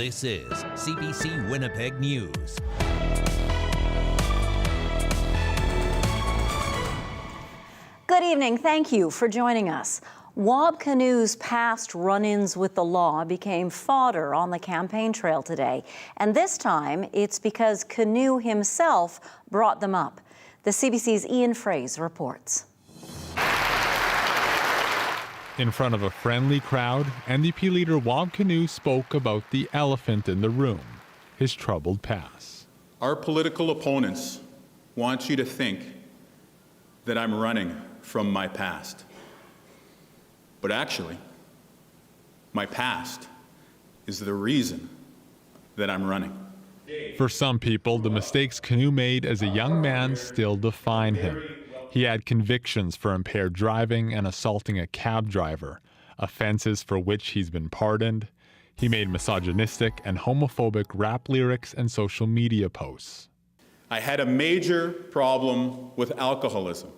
This is CBC Winnipeg News. Good evening. Thank you for joining us. Wab Kinew's past run-ins with the law became fodder on the campaign trail today. And this time, it's because Kinew himself brought them up. The CBC's Ian Fraze reports. In front of a friendly crowd, NDP leader Wab Kinew spoke about the elephant in the room, his troubled past. Our political opponents want you to think that I'm running from my past. But actually, my past is the reason that I'm running. For some people, the mistakes Kinew made as a young man still define him. He had convictions for impaired driving and assaulting a cab driver, offenses for which he's been pardoned. He made misogynistic and homophobic rap lyrics and social media posts. I had a major problem with alcoholism,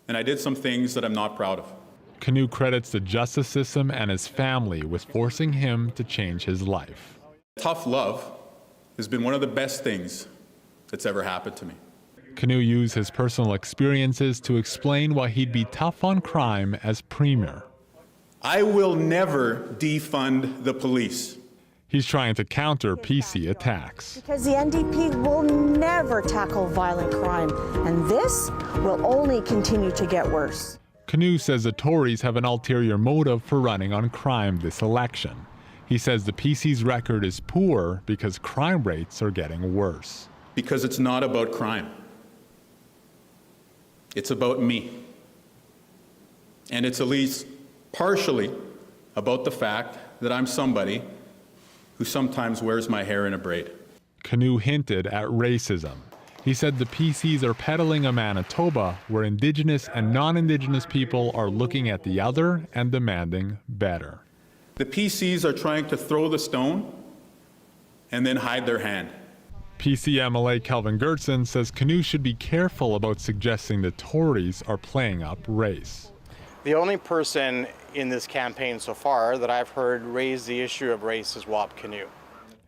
and I did some things that I'm not proud of. Kinew credits the justice system and his family with forcing him to change his life. Tough love has been one of the best things that's ever happened to me. Kinew used his personal experiences to explain why he'd be tough on crime as premier. I will never defund the police. He's trying to counter PC attacks. Because the NDP will never tackle violent crime, and this will only continue to get worse. Kinew says the Tories have an ulterior motive for running on crime this election. He says the PC's record is poor because crime rates are getting worse. Because it's not about crime. It's about me. And it's at least partially about the fact that I'm somebody who sometimes wears my hair in a braid. Kinew hinted at racism. He said the PCs are peddling a Manitoba where Indigenous and non-Indigenous people are looking at the other and demanding better. The PCs are trying to throw the stone and then hide their hand. PC MLA Kelvin Gertson says Kinew should be careful about suggesting the Tories are playing up race. The only person in this campaign so far that I've heard raise the issue of race is Wab Kinew.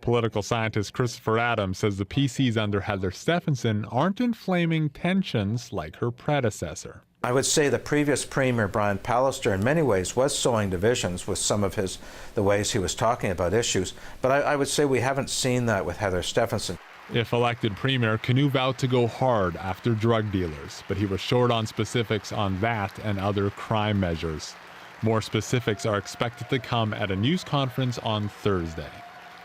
Political scientist Christopher Adams says the PCs under Heather Stephenson aren't inflaming tensions like her predecessor. I would say the previous Premier, Brian Pallister, in many ways was sowing divisions with some of the ways he was talking about issues, but I would say we haven't seen that with Heather Stephenson. If elected Premier, Kinew vowed to go hard after drug dealers, but he was short on specifics on that and other crime measures. More specifics are expected to come at a news conference on Thursday.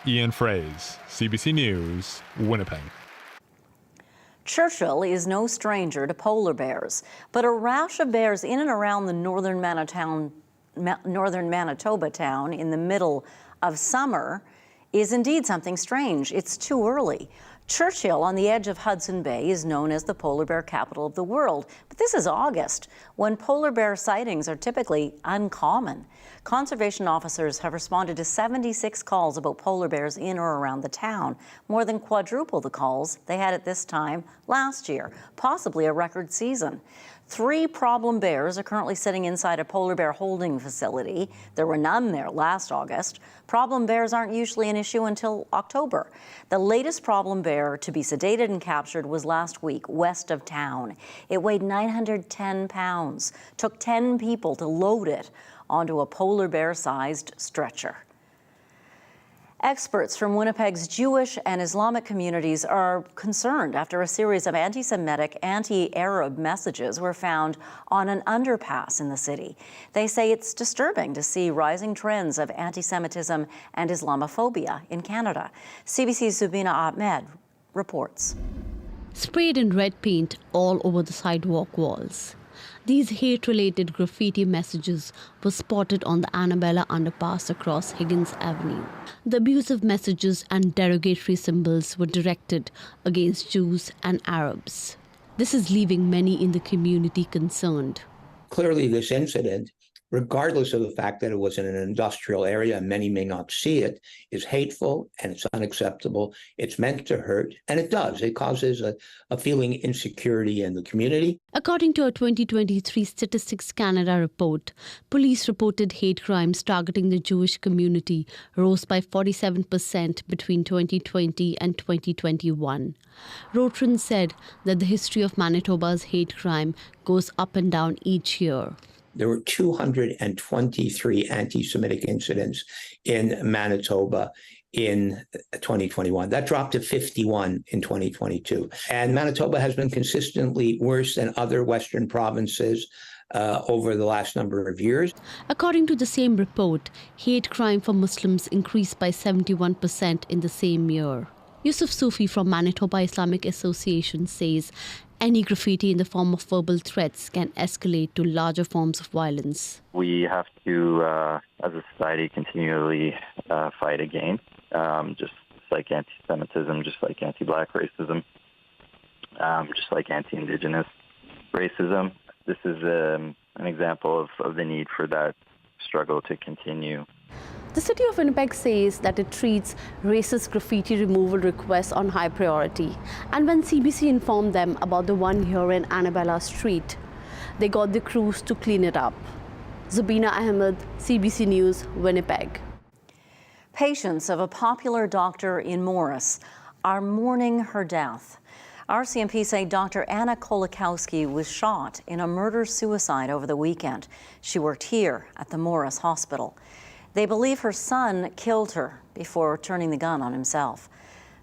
Ian Fraze, CBC News, Winnipeg. Churchill is no stranger to polar bears, but a rash of bears in and around the northern Manitoba town in the middle of summer is indeed something strange. It's too early. Churchill, on the edge of Hudson Bay, is known as the polar bear capital of the world. But this is August, when polar bear sightings are typically uncommon. Conservation officers have responded to 76 calls about polar bears in or around the town, more than quadruple the calls they had at this time last year, possibly a record season. 3 problem bears are currently sitting inside a polar bear holding facility. There were none there last August. Problem bears aren't usually an issue until October. The latest problem bear to be sedated and captured was last week west of town. It weighed 910 pounds. Took 10 people to load it onto a polar bear-sized stretcher. Experts from Winnipeg's Jewish and Islamic communities are concerned after a series of anti-Semitic, anti-Arab messages were found on an underpass in the city. They say it's disturbing to see rising trends of anti-Semitism and Islamophobia in Canada. CBC's Zubina Ahmed reports. Sprayed in red paint all over the sidewalk walls. These hate-related graffiti messages were spotted on the Annabella underpass across Higgins Avenue. The abusive messages and derogatory symbols were directed against Jews and Arabs. This is leaving many in the community concerned. Clearly, this incident regardless of the fact that it was in an industrial area and many may not see it, is hateful and it's unacceptable. It's meant to hurt, and it does. It causes a feeling of insecurity in the community. According to a 2023 Statistics Canada report, police reported hate crimes targeting the Jewish community rose by 47% between 2020 and 2021. Rotran said that the history of Manitoba's hate crime goes up and down each year. There were 223 anti-Semitic incidents in Manitoba in 2021. That dropped to 51 in 2022. And Manitoba has been consistently worse than other Western provinces over the last number of years. According to the same report, hate crime for Muslims increased by 71% in the same year. Yusuf Sufi from Manitoba Islamic Association says any graffiti in the form of verbal threats can escalate to larger forms of violence. We have to, as a society, continually fight against, just like anti-Semitism, just like anti-Black racism, just like anti-Indigenous racism. This is an example of the need for that struggle to continue. The City of Winnipeg says that it treats racist graffiti removal requests on high priority. And when CBC informed them about the one here in Annabella Street, they got the crews to clean it up. Zabina Ahmed, CBC News, Winnipeg. Patients of a popular doctor in Morris are mourning her death. RCMP say Dr. Anna Kolakowski was shot in a murder-suicide over the weekend. She worked here at the Morris Hospital. They believe her son killed her before turning the gun on himself.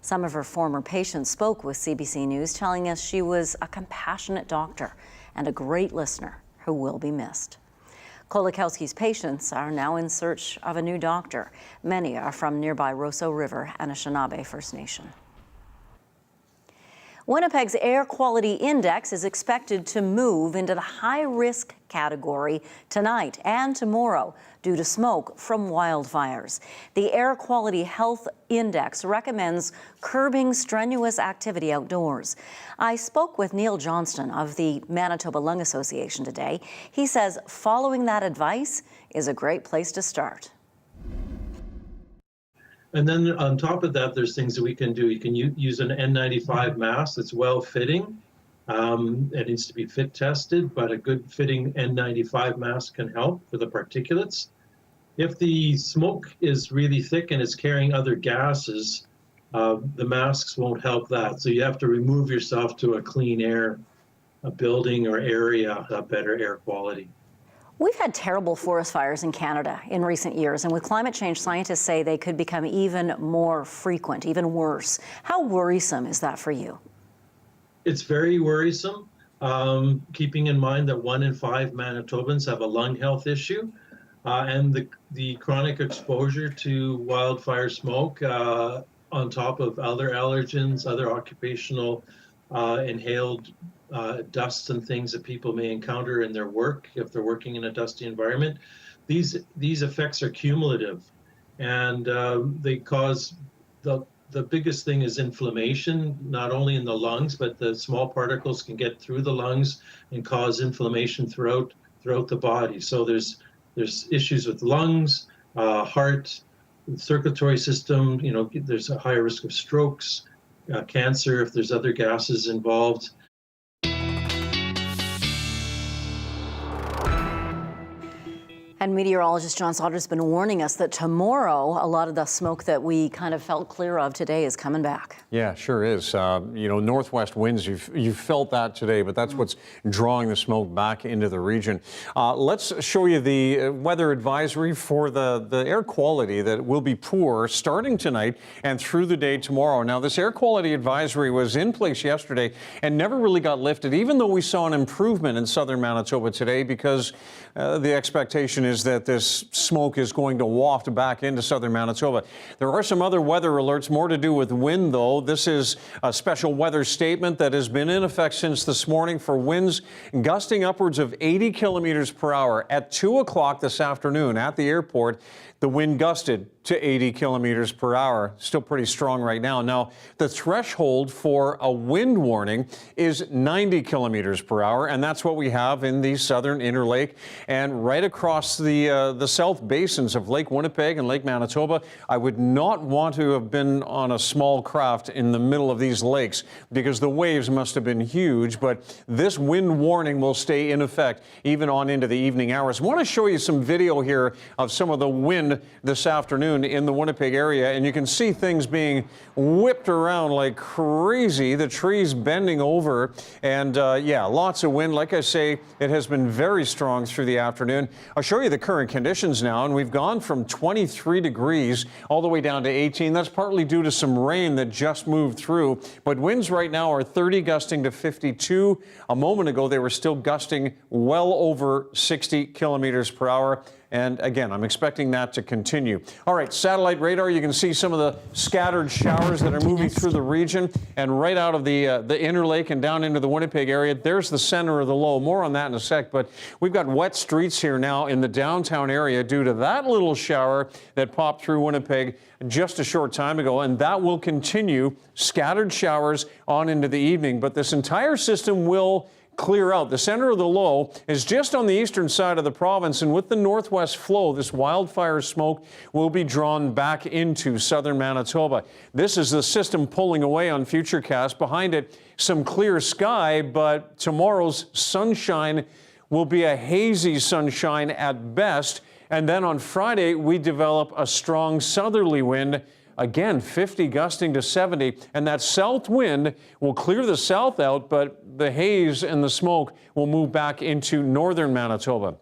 Some of her former patients spoke with CBC News, telling us she was a compassionate doctor and a great listener who will be missed. Kolakowski's patients are now in search of a new doctor. Many are from nearby Roseau River and Anishinaabe First Nation. Winnipeg's air quality index is expected to move into the high-risk category tonight and tomorrow due to smoke from wildfires. The Air Quality Health Index recommends curbing strenuous activity outdoors. I spoke with Neil Johnston of the Manitoba Lung Association today. He says following that advice is a great place to start. And then on top of that, there's things that we can do. You can use an N95 mask that's well-fitting. It needs to be fit tested, but a good fitting N95 mask can help for the particulates. If the smoke is really thick and it's carrying other gases, the masks won't help that. So you have to remove yourself to a clean air, a building or area, a better air quality. We've had terrible forest fires in Canada in recent years, and with climate change, scientists say they could become even more frequent, even worse. How worrisome is that for you? It's very worrisome, keeping in mind that 1 in 5 Manitobans have a lung health issue, and the chronic exposure to wildfire smoke on top of other allergens, other occupational inhaled dusts and things that people may encounter in their work if they're working in a dusty environment. These effects are cumulative, and they cause the biggest thing is inflammation, not only in the lungs, but the small particles can get through the lungs and cause inflammation throughout the body. So there's issues with lungs, heart, circulatory system. You know, there's a higher risk of strokes, cancer if there's other gases involved. And meteorologist John Sauter has been warning us that tomorrow, a lot of the smoke that we kind of felt clear of today is coming back. Yeah, sure is. You know, northwest winds, you've felt that today, but that's what's drawing the smoke back into the region. Let's show you the weather advisory for the air quality that will be poor starting tonight and through the day tomorrow. Now, this air quality advisory was in place yesterday and never really got lifted, even though we saw an improvement in southern Manitoba today, because the expectation is is that this smoke is going to waft back into southern Manitoba. There are some other weather alerts, more to do with wind, though. This is a special weather statement that has been in effect since this morning for winds gusting upwards of 80 kilometers per hour. At 2 o'clock this afternoon at the airport, the wind gusted to 80 kilometers per hour. Still pretty strong right now. Now, the threshold for a wind warning is 90 kilometers per hour, and that's what we have in the southern Interlake and right across the south basins of Lake Winnipeg and Lake Manitoba. I would not want to have been on a small craft in the middle of these lakes because the waves must have been huge, but this wind warning will stay in effect even on into the evening hours. I want to show you some video here of some of the wind this afternoon in the Winnipeg area, and you can see things being whipped around like crazy, the trees bending over, and yeah, lots of wind. Like I say, it has been very strong through the afternoon. I'll show you the current conditions now, and we've gone from 23 degrees all the way down to 18. That's partly due to some rain that just moved through, but winds right now are 30 gusting to 52. A moment ago, they were still gusting well over 60 kilometers per hour. And again, I'm expecting that to continue. All right, satellite radar, you can see some of the scattered showers that are moving through the region and right out of the Interlake and down into the Winnipeg area. There's the center of the low. More on that in a sec, but we've got wet streets here now in the downtown area due to that little shower that popped through Winnipeg just a short time ago, and that will continue. Scattered showers on into the evening, but this entire system will clear out. The center of the low is just on the eastern side of the province, and with the northwest flow, this wildfire smoke will be drawn back into southern Manitoba. This is the system pulling away on Futurecast. Behind it, some clear sky, but tomorrow's sunshine will be a hazy sunshine at best, and then on Friday, we develop a strong southerly wind. Again, 50 gusting to 70, and that south wind will clear the south out, but the haze and the smoke will move back into northern Manitoba.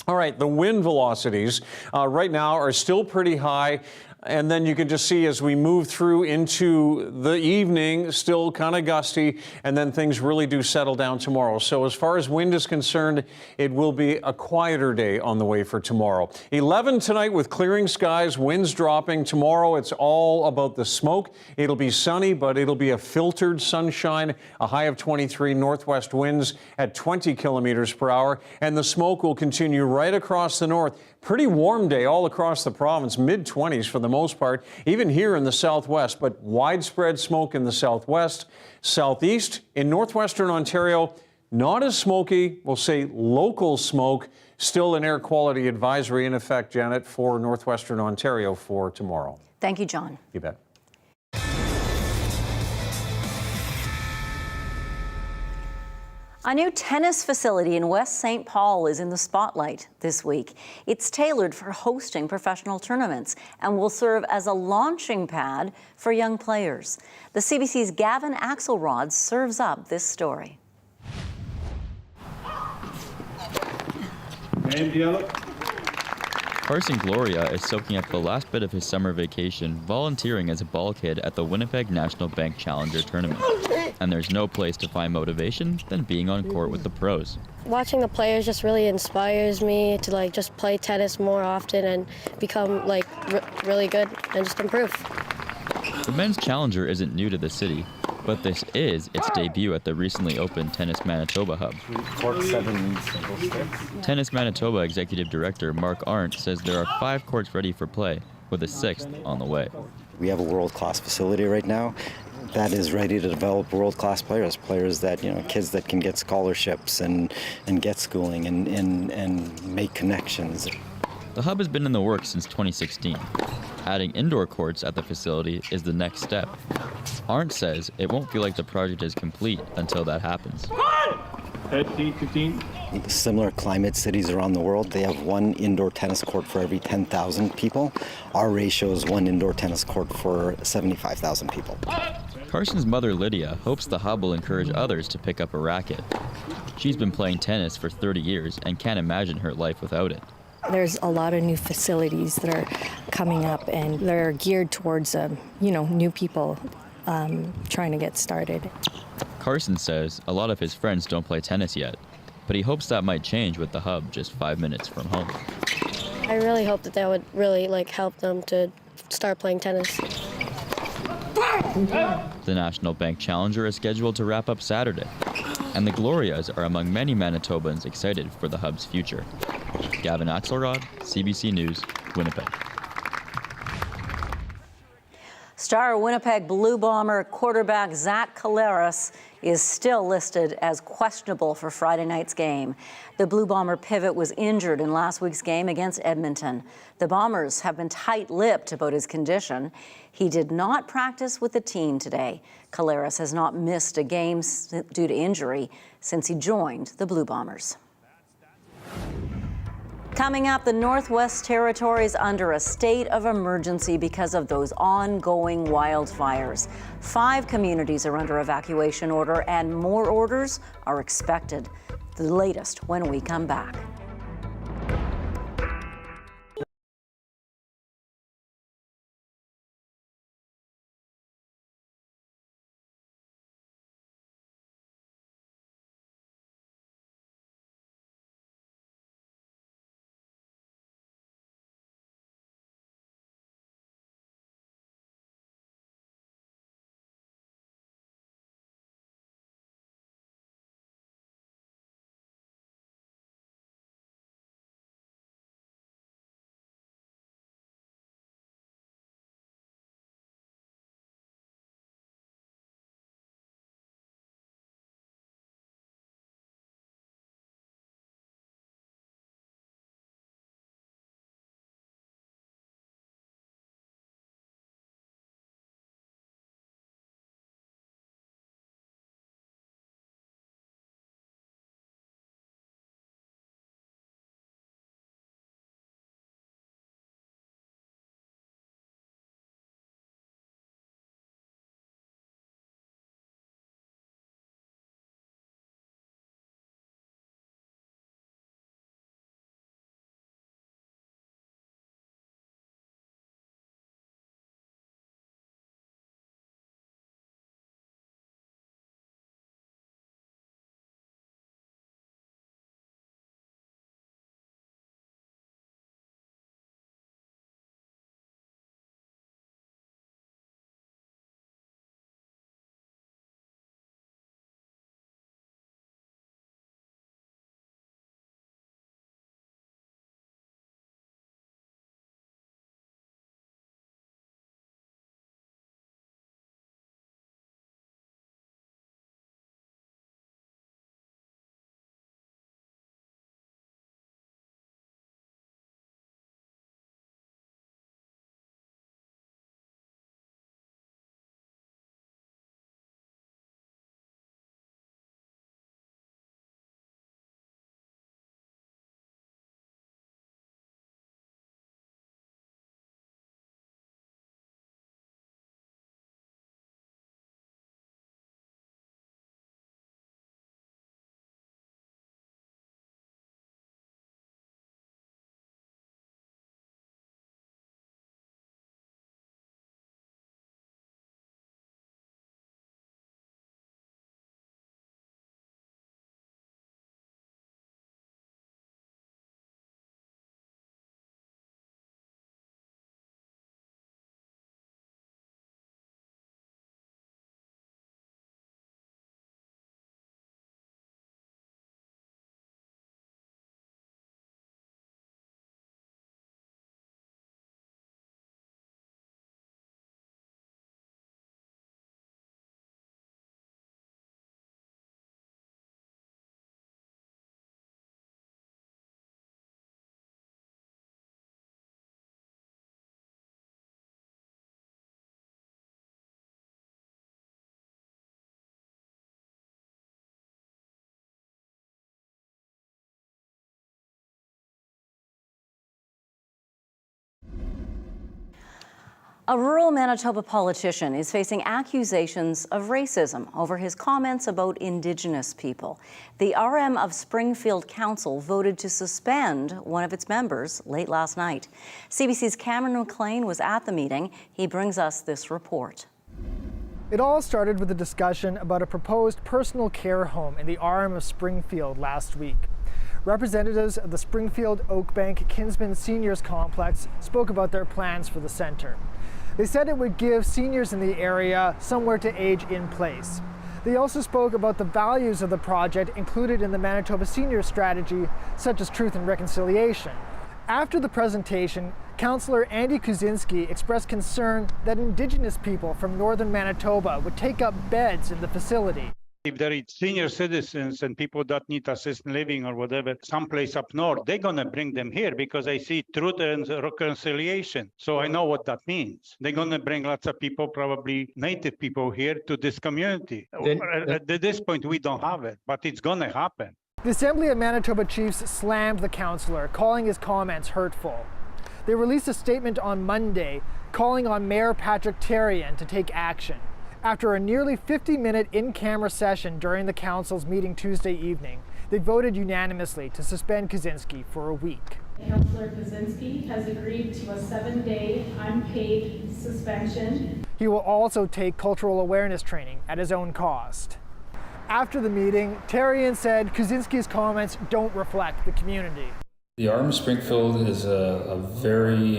All right, the wind velocities right now are still pretty high. And then you can just see as we move through into the evening, still kind of gusty, and then things really do settle down tomorrow. So as far as wind is concerned, it will be a quieter day on the way for tomorrow. 11 tonight with clearing skies, winds dropping. Tomorrow it's all about the smoke. It'll be sunny, but it'll be a filtered sunshine, a high of 23, northwest winds at 20 kilometers per hour, and the smoke will continue right across the north. Pretty warm day all across the province, mid-20s for the most part, even here in the southwest, but widespread smoke in the southwest. Southeast, in northwestern Ontario, not as smoky, we'll say local smoke. Still an air quality advisory in effect, Janet, for northwestern Ontario for tomorrow. Thank you, John. You bet. A new tennis facility in West St. Paul is in the spotlight this week. It's tailored for hosting professional tournaments and will serve as a launching pad for young players. The CBC's Gavin Axelrod serves up this story. Carson Gloria is soaking up the last bit of his summer vacation volunteering as a ball kid at the Winnipeg National Bank Challenger Tournament. And there's no place to find motivation than being on court with the pros. Watching the players just really inspires me to just play tennis more often and become really good and just improve. The men's challenger isn't new to the city, but this is its debut at the recently opened Tennis Manitoba hub. Tennis Manitoba Executive Director Mark Arndt says there are 5 courts ready for play, with a 6th on the way. We have a world-class facility right now that is ready to develop world-class players that, kids that can get scholarships and get schooling and make connections. The hub has been in the works since 2016. Adding indoor courts at the facility is the next step. Arndt says it won't feel like the project is complete until that happens. Similar climate cities around the world, they have 1 indoor tennis court for every 10,000 people. Our ratio is 1 indoor tennis court for 75,000 people. Carson's mother, Lydia, hopes the hub will encourage others to pick up a racket. She's been playing tennis for 30 years and can't imagine her life without it. There's a lot of new facilities that are coming up, and they're geared towards, new people trying to get started. Carson says a lot of his friends don't play tennis yet, but he hopes that might change with the hub just 5 minutes from home. I really hope that would really help them to start playing tennis. The National Bank Challenger is scheduled to wrap up Saturday, and the Glorias are among many Manitobans excited for the hub's future. Gavin Axelrod, CBC News, Winnipeg. Star Winnipeg Blue Bomber quarterback Zach Collaros is still listed as questionable for Friday night's game. The Blue Bomber pivot was injured in last week's game against Edmonton. The Bombers have been tight-lipped about his condition. He did not practice with the team today. Collaros has not missed a game due to injury since he joined the Blue Bombers. Coming up, the Northwest Territories under a state of emergency because of those ongoing wildfires. 5 communities are under evacuation order, and more orders are expected. The latest when we come back. A rural Manitoba politician is facing accusations of racism over his comments about Indigenous people. The RM of Springfield Council voted to suspend one of its members late last night. CBC's Cameron McLean was at the meeting. He brings us this report. It all started with a discussion about a proposed personal care home in the RM of Springfield last week. Representatives of the Springfield Oakbank Kinsman Seniors Complex spoke about their plans for the center. They said it would give seniors in the area somewhere to age in place. They also spoke about the values of the project included in the Manitoba Senior Strategy, such as truth and reconciliation. After the presentation, Councillor Andy Kuczynski expressed concern that Indigenous people from northern Manitoba would take up beds in the facility. If there is senior citizens and people that need assisted living or whatever, someplace up north, they're going to bring them here because I see truth and reconciliation. So I know what that means. They're going to bring lots of people, probably native people here to this community. At this point, we don't have it, but it's going to happen. The Assembly of Manitoba Chiefs slammed the councillor, calling his comments hurtful. They released a statement on Monday calling on Mayor Patrick Therrien to take action. After a nearly 50-minute in-camera session during the council's meeting Tuesday evening, they voted unanimously to suspend Kuczynski for a week. Councillor Kuczynski has agreed to a 7-day unpaid suspension. He will also take cultural awareness training at his own cost. After the meeting, Therrien said Kuczynski's comments don't reflect the community. The Arm Springfield is a very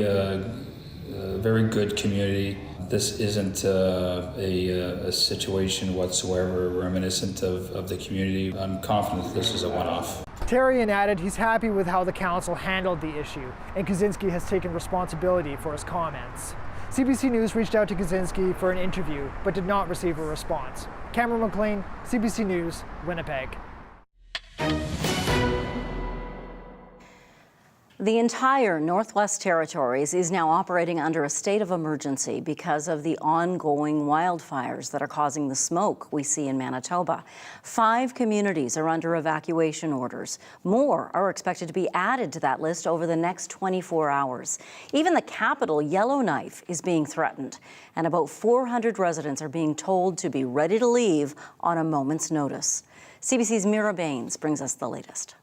good community. This isn't a situation whatsoever reminiscent of the community. I'm confident that this is a one-off. Therrien added he's happy with how the council handled the issue, and Kuczynski has taken responsibility for his comments. CBC News reached out to Kuczynski for an interview, but did not receive a response. Cameron McLean, CBC News, Winnipeg. The entire Northwest Territories is now operating under a state of emergency because of the ongoing wildfires that are causing the smoke we see in Manitoba. 5 communities are under evacuation orders. More are expected to be added to that list over the next 24 hours. Even the capital, Yellowknife, is being threatened, and about 400 residents are being told to be ready to leave on a moment's notice. CBC's Mira Baines brings us the latest.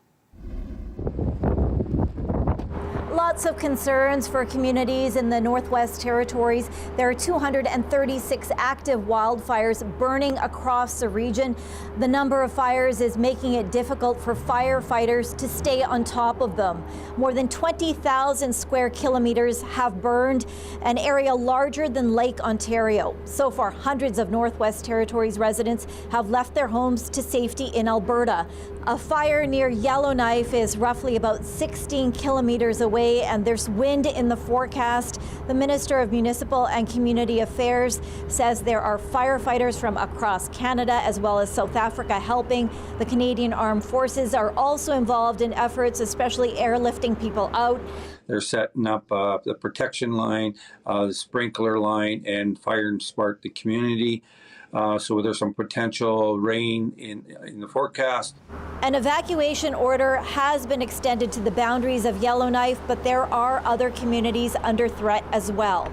Lots of concerns for communities in the Northwest Territories. There are 236 active wildfires burning across the region. The number of fires is making it difficult for firefighters to stay on top of them. More than 20,000 square kilometers have burned, an area larger than Lake Ontario. So far, hundreds of Northwest Territories residents have left their homes to safety in Alberta. A fire near Yellowknife is roughly about 16 kilometers away, and there's wind in the forecast. The Minister of Municipal and Community Affairs says there are firefighters from across Canada as well as South Africa helping. The Canadian Armed Forces are also involved in efforts, especially airlifting people out. They're setting up the protection line, the sprinkler line, and fire and spark the community. So there's some potential rain in the forecast. An evacuation order has been extended to the boundaries of Yellowknife, but there are other communities under threat as well.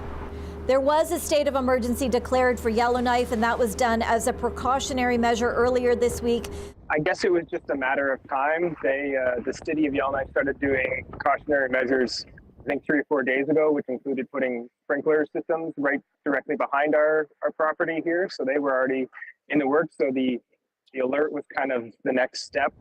There was a state of emergency declared for Yellowknife, and that was done as a precautionary measure earlier this week. I guess it was just a matter of time. The city of Yellowknife started doing precautionary measures, I think 3 or 4 days ago, which included putting sprinkler systems right directly behind our property here. So they were already in the works. So the alert was kind of the next step.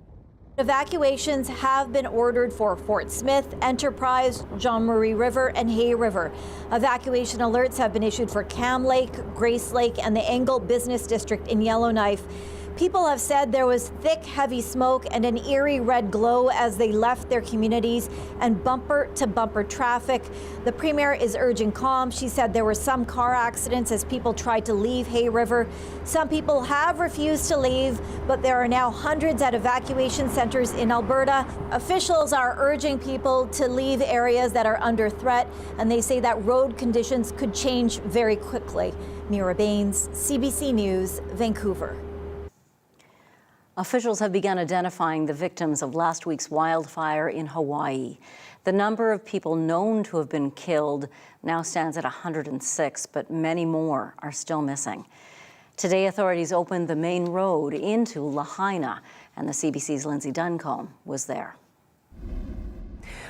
Evacuations have been ordered for Fort Smith, Enterprise, Jean Marie River, and Hay River. Evacuation alerts have been issued for Cam Lake, Grace Lake, and the Angle Business District in Yellowknife. People have said there was thick, heavy smoke and an eerie red glow as they left their communities and bumper-to-bumper traffic. The Premier is urging calm. She said there were some car accidents as people tried to leave Hay River. Some people have refused to leave, but there are now hundreds at evacuation centers in Alberta. Officials are urging people to leave areas that are under threat, and they say that road conditions could change very quickly. Mira Baines, CBC News, Vancouver. Officials have begun identifying the victims of last week's wildfire in Hawaii. The number of people known to have been killed now stands at 106, but many more are still missing. Today, authorities opened the main road into Lahaina, and the CBC's Lindsay Duncombe was there.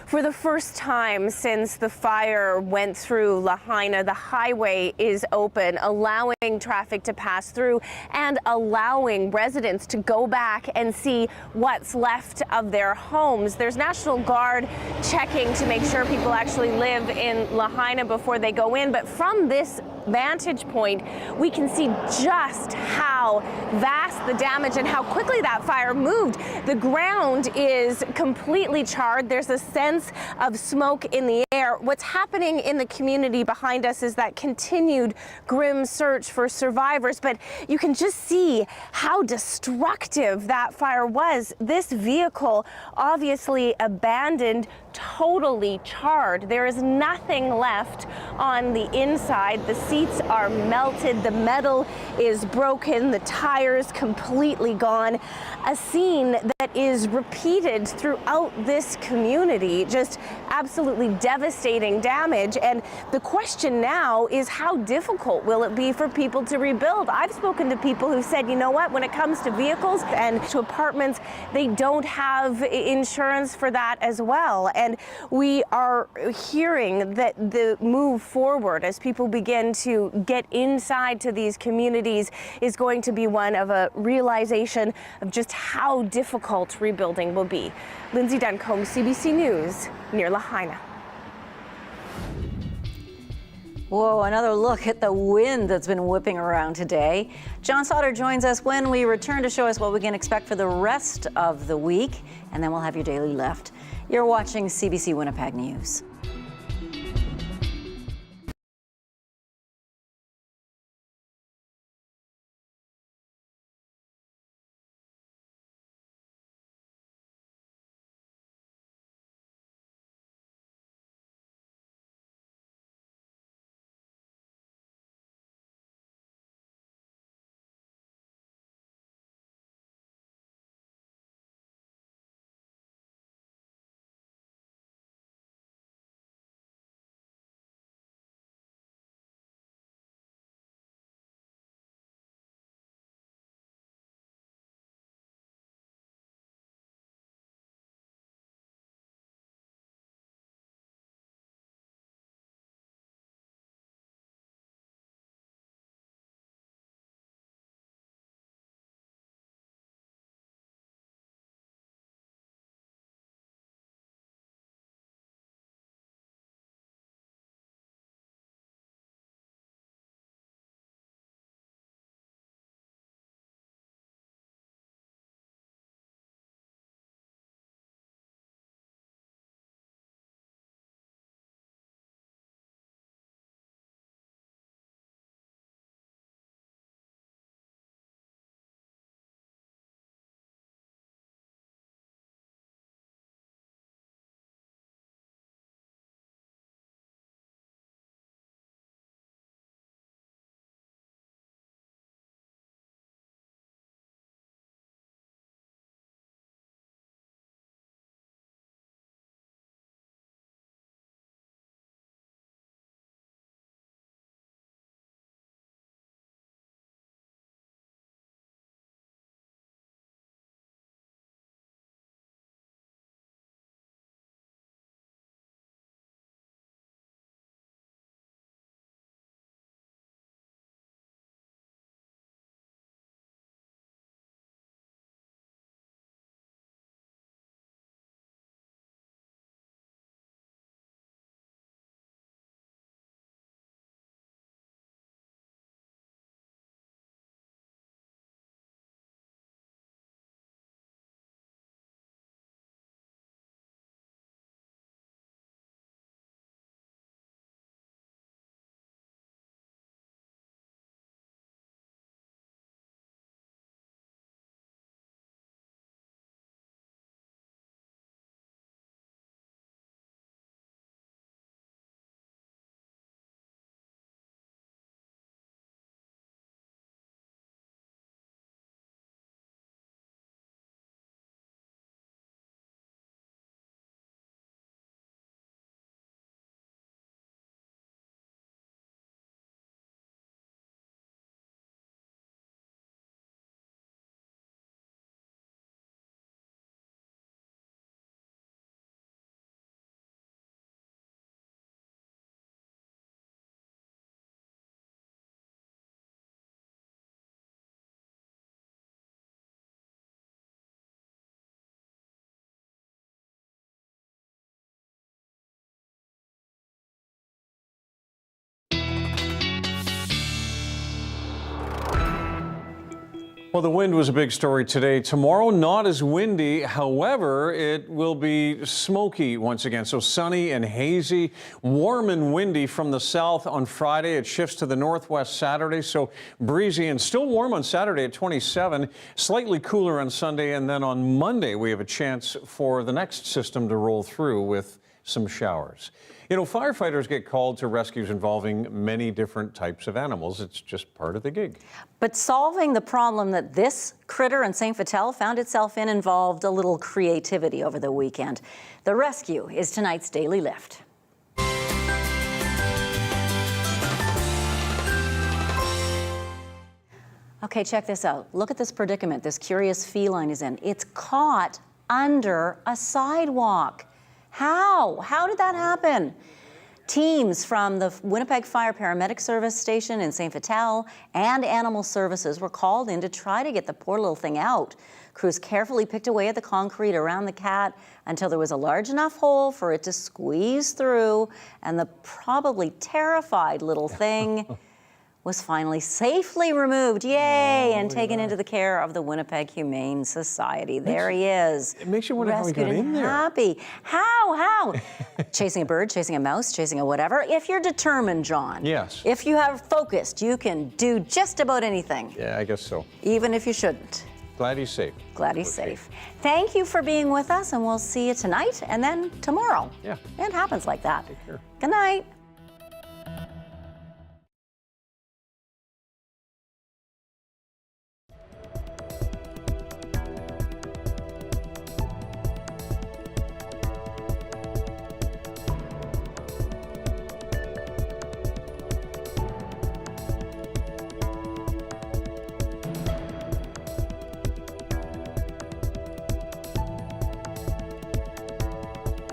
For the first time since the fire went through Lahaina, the highway is open, allowing traffic to pass through and allowing residents to go back and see what's left of their homes. There's National Guard checking to make sure people actually live in Lahaina before they go in, but from this vantage point, we can see just how vast the damage and how quickly that fire moved. The ground is completely charred. There's a sense of smoke in the air. What's happening in the community behind us is that continued grim search for survivors, but you can just see how destructive that fire was. This vehicle, obviously abandoned, totally charred. There is nothing left on the inside. The seats are melted, the metal is broken, the tires completely gone. A scene that is repeated throughout this community, just absolutely devastating damage. And the question now is, how difficult will it be for people to rebuild? I've spoken to people who said, you know what, when it comes to vehicles and to apartments, they don't have insurance for that as well. And we are hearing that the move forward as people begin to get inside to these communities is going to be one of a realization of just how difficult rebuilding will be. Lindsay Duncombe, CBC News, near Lahaina. Whoa, another look at the wind that's been whipping around today. John Sauter joins us when we return to show us what we can expect for the rest of the week, and then we'll have your daily left. You're watching CBC Winnipeg News. Well, the wind was a big story today. Tomorrow, not as windy. However, it will be smoky once again. So sunny and hazy, warm and windy from the south on Friday. It shifts to the northwest Saturday. So breezy and still warm on Saturday at 27, slightly cooler on Sunday. And then on Monday, we have a chance for the next system to roll through with some showers. You know, firefighters get called to rescues involving many different types of animals. It's just part of the gig. But solving the problem that this critter in St. Vital found itself in involved a little creativity over the weekend. The rescue is tonight's Daily Lift. Okay, check this out. Look at this predicament this curious feline is in. It's caught under a sidewalk. How? How did that happen? Teams from the Winnipeg Fire Paramedic Service Station in St. Vital and Animal Services were called in to try to get the poor little thing out. Crews carefully picked away at the concrete around the cat until there was a large enough hole for it to squeeze through, and the probably terrified little thing was finally safely removed, yay, and taken into the care of the Winnipeg Humane Society. There he is. It makes you wonder how he got in there. Happy. How? Chasing a bird, chasing a mouse, chasing a whatever. If you're determined, John. Yes. If you have focused, you can do just about anything. Yeah, I guess so. Even if you shouldn't. Glad he's safe. Glad he's safe. Thank you for being with us, and we'll see you tonight and then tomorrow. Yeah. It happens like that. Take care. Good night.